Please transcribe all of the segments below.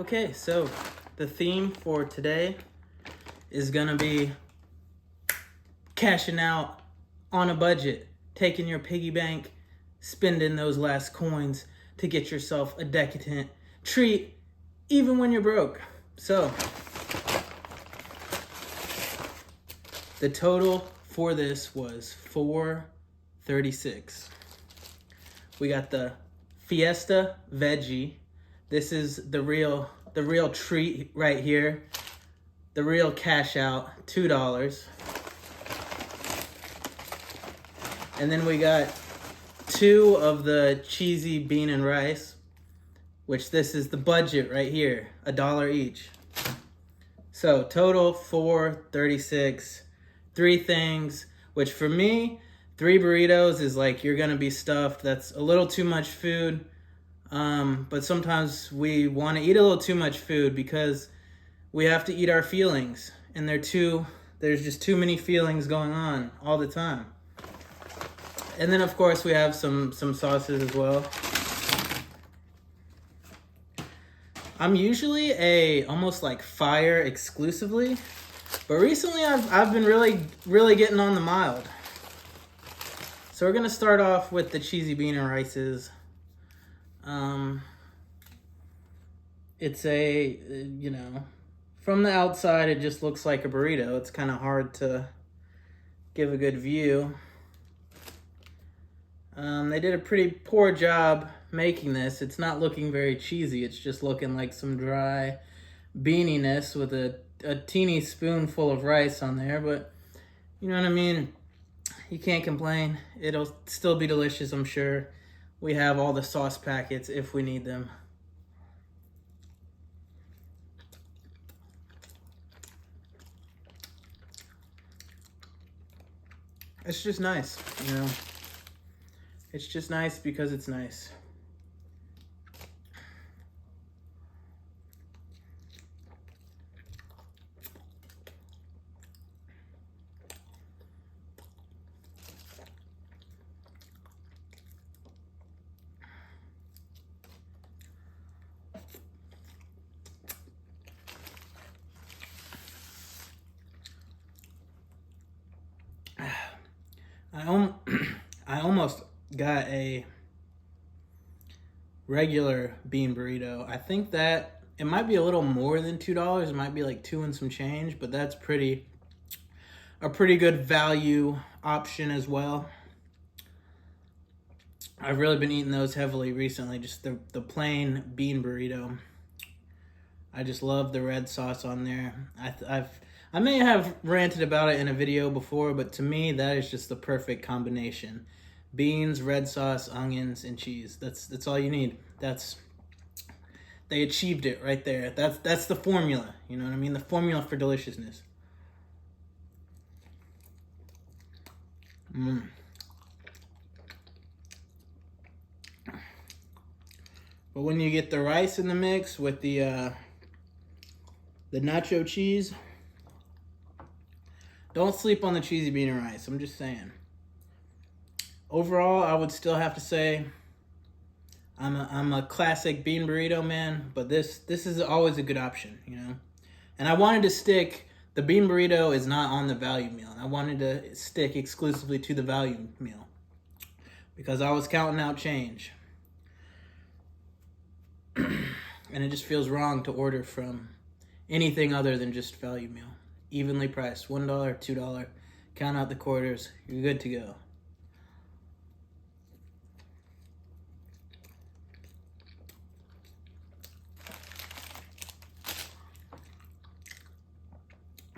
Okay, so the theme for today is gonna be cashing out on a budget, taking your piggy bank, spending those last coins to get yourself a decadent treat, even when you're broke. So, the total for this was $4.36. We got the Fiesta Veggie. This is the real treat right here. The real cash out, $2. And then we got 2 of the cheesy bean and rice, which this is the budget right here, $1 each. So total $4.36, 3 things, which for me, 3 burritos is like you're gonna be stuffed. That's a little too much food. But sometimes we want to eat a little too much food because we have to eat our feelings, and there's just too many feelings going on all the time. And then of course we have some sauces as well. I'm usually almost like fire exclusively, but recently I've been really getting on the mild. So we're gonna start off with the cheesy bean and rices. It's from the outside it just looks like a burrito. It's kind of hard to give a good view. They did a pretty poor job making this. It's not looking very cheesy. It's just looking like some dry beaniness with a teeny spoonful of rice on there, but you know what I mean? You can't complain. It'll still be delicious, I'm sure. We have all the sauce packets if we need them. It's just nice, you know? It's just nice because it's nice. I almost got a regular bean burrito. I think that it might be a little more than $2. It might be like 2 and some change, but that's a pretty good value option as well. I've really been eating those heavily recently, just the plain bean burrito. I just love the red sauce on there. I may have ranted about it in a video before, but to me, that is just the perfect combination. Beans, red sauce, onions, and cheese. That's all you need. They achieved it right there. That's the formula. You know what I mean? The formula for deliciousness. But when you get the rice in the mix with the nacho cheese, don't sleep on the cheesy bean and rice. I'm just saying. Overall, I would still have to say I'm a classic bean burrito man, but this is always a good option, you know. And I wanted to stick. The bean burrito is not on the value meal, and I wanted to stick exclusively to the value meal because I was counting out change, and it just feels wrong to order from anything other than just value meal. Evenly priced, $1, $2, count out the quarters, you're good to go.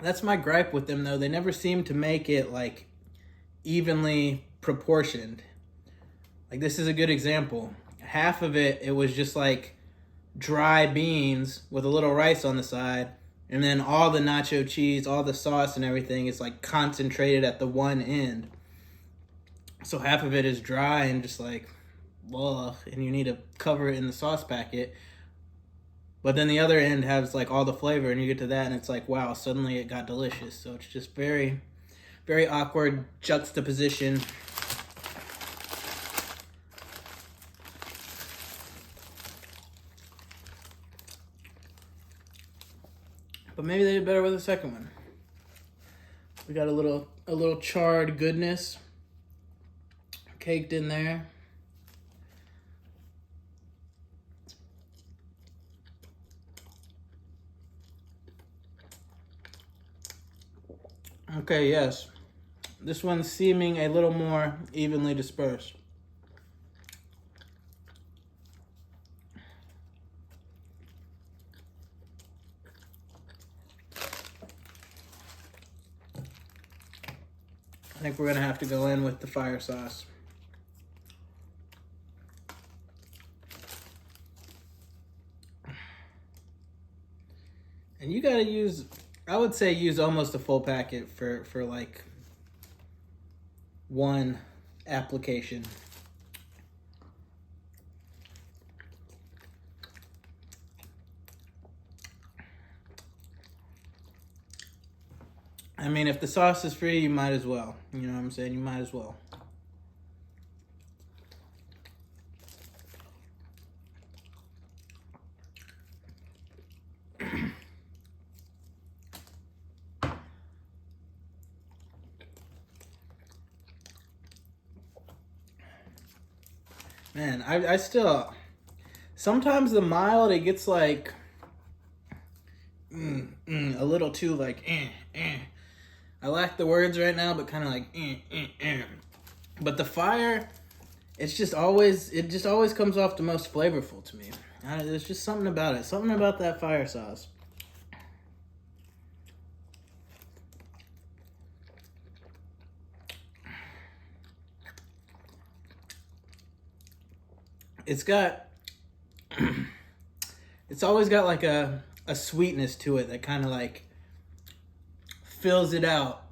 That's my gripe with them though. They never seem to make it like evenly proportioned. Like this is a good example. Half of it was just like dry beans with a little rice on the side. And then all the nacho cheese, all the sauce and everything is like concentrated at the one end. So half of it is dry and just like, ugh, and you need to cover it in the sauce packet. But then the other end has like all the flavor, and you get to that and it's like, wow, suddenly it got delicious. So it's just very, very awkward juxtaposition. But maybe they did better with the second one. We got a little charred goodness caked in there. Okay, yes. This one's seeming a little more evenly dispersed. I think we're gonna have to go in with the fire sauce. And you gotta use, I would say use almost a full packet for like one application. I mean, if the sauce is free, you might as well. You know what I'm saying? You might as well. Man, I still, sometimes the mild, it gets like, a little too like, I lack the words right now, but kind of like, But the fire, it just always comes off the most flavorful to me. There's just something about it. Something about that fire sauce. It's got, it's always got like a sweetness to it that kind of like fills it out.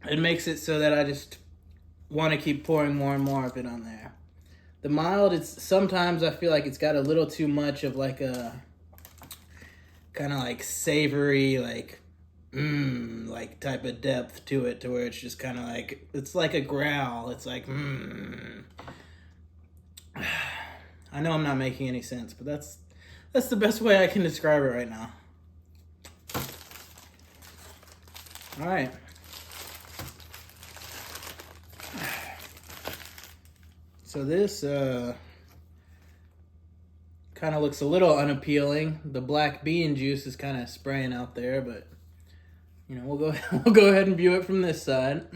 It makes it so that I just want to keep pouring more and more of it on there. The mild, it's sometimes I feel like it's got a little too much of like a kind of like savory, like like type of depth to it, to where it's just kind of like, it's like a growl. It's like I know I'm not making any sense, but that's the best way I can describe it right now. All right. So this kind of looks a little unappealing. The black bean juice is kind of spraying out there, but you know, we'll go ahead and view it from this side.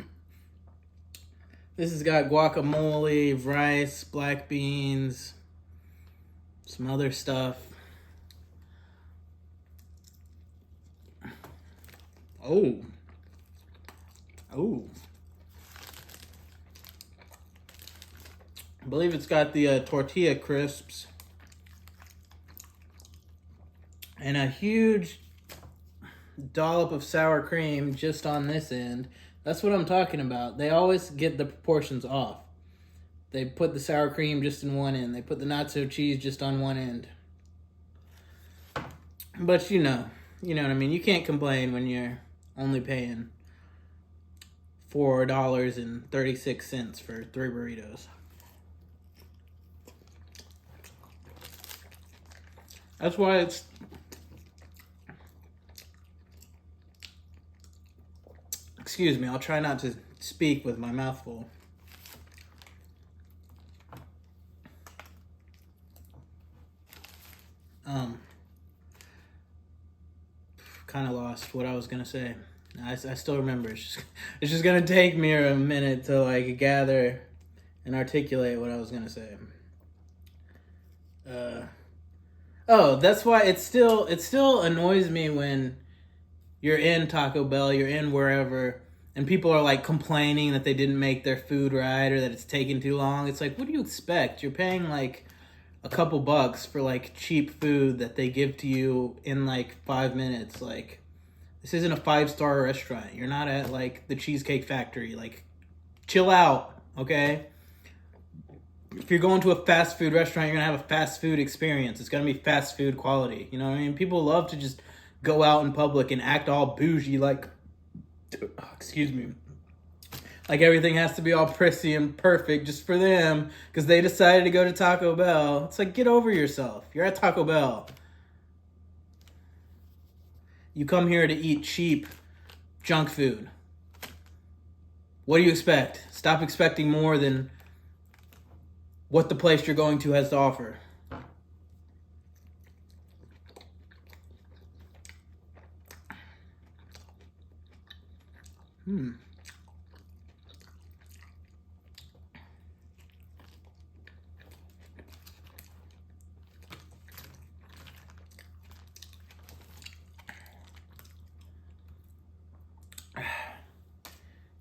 This has got guacamole, rice, black beans, some other stuff. Oh. I believe it's got the tortilla crisps and a huge dollop of sour cream just on this end. That's what I'm talking about. They always get the proportions off. They put the sour cream just in one end. They put the nacho cheese just on one end. But you know what I mean. You can't complain when you're only paying $4.36 for 3 burritos. That's why it's excuse me, I'll try not to speak with my mouth full. Kind of lost what I was gonna say. I still remember. It's just gonna take me a minute to like gather and articulate what I was gonna say. Oh, that's why it still annoys me when you're in Taco Bell, you're in wherever, and people are like complaining that they didn't make their food right or that it's taking too long. It's like, what do you expect? You're paying like a couple bucks for like cheap food that they give to you in like 5 minutes. Like, this isn't a 5-star restaurant. You're not at like the Cheesecake Factory. Like, chill out, okay? If you're going to a fast food restaurant, you're gonna have a fast food experience. It's gonna be fast food quality. You know what I mean? People love to just go out in public and act all bougie, like, excuse me, like everything has to be all prissy and perfect just for them because they decided to go to Taco Bell. It's like, get over yourself. You're at Taco Bell. You come here to eat cheap junk food. What do you expect? Stop expecting more than what the place you're going to has to offer.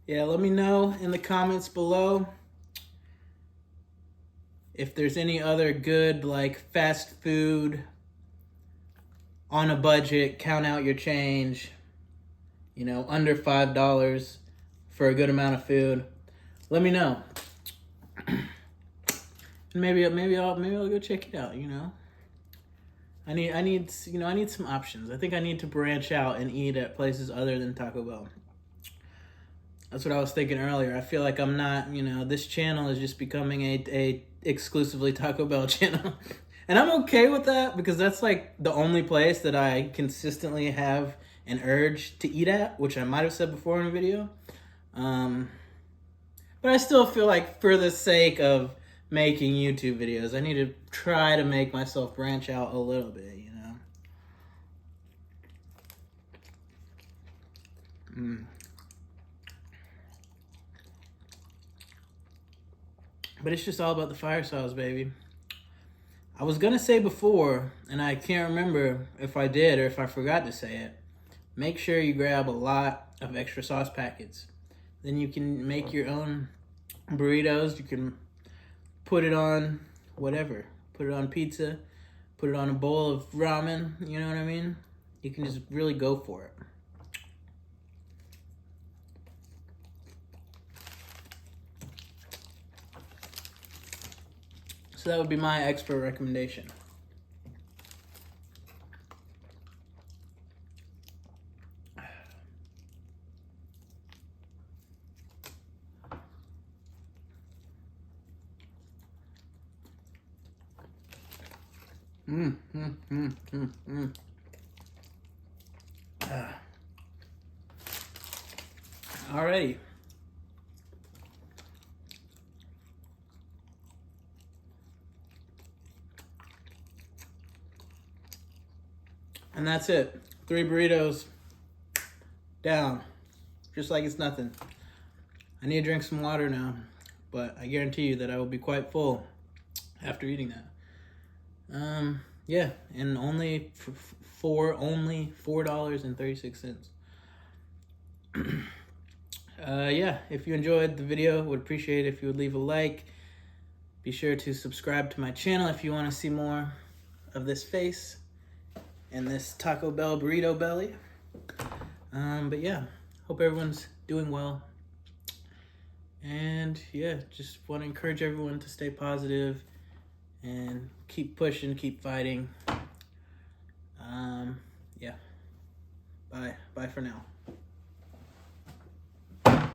Yeah, let me know in the comments below if there's any other good, like, fast food, on a budget, count out your change, you know, under $5 for a good amount of food. Let me know. And maybe I'll go check it out, you know. I need some options. I think I need to branch out and eat at places other than Taco Bell. That's what I was thinking earlier. I feel like I'm not, you know, this channel is just becoming a exclusively Taco Bell channel. And I'm okay with that because that's like the only place that I consistently have an urge to eat at, which I might have said before in a video. But I still feel like for the sake of making YouTube videos, I need to try to make myself branch out a little bit, you know. But it's just all about the fire sauce, baby. I was gonna say before, and I can't remember if I did or if I forgot to say it, make sure you grab a lot of extra sauce packets. Then you can make your own burritos. You can put it on whatever. Put it on pizza. Put it on a bowl of ramen. You know what I mean? You can just really go for it. So that would be my expert recommendation. Alrighty. And that's it. 3 burritos down. Just like it's nothing. I need to drink some water now, but I guarantee you that I will be quite full after eating that. Yeah, and only $4.36. Yeah, if you enjoyed the video, would appreciate it if you would leave a like. Be sure to subscribe to my channel if you want to see more of this face and this Taco Bell burrito belly. But yeah, hope everyone's doing well. And yeah, just want to encourage everyone to stay positive and keep pushing, keep fighting. Yeah. Bye for now.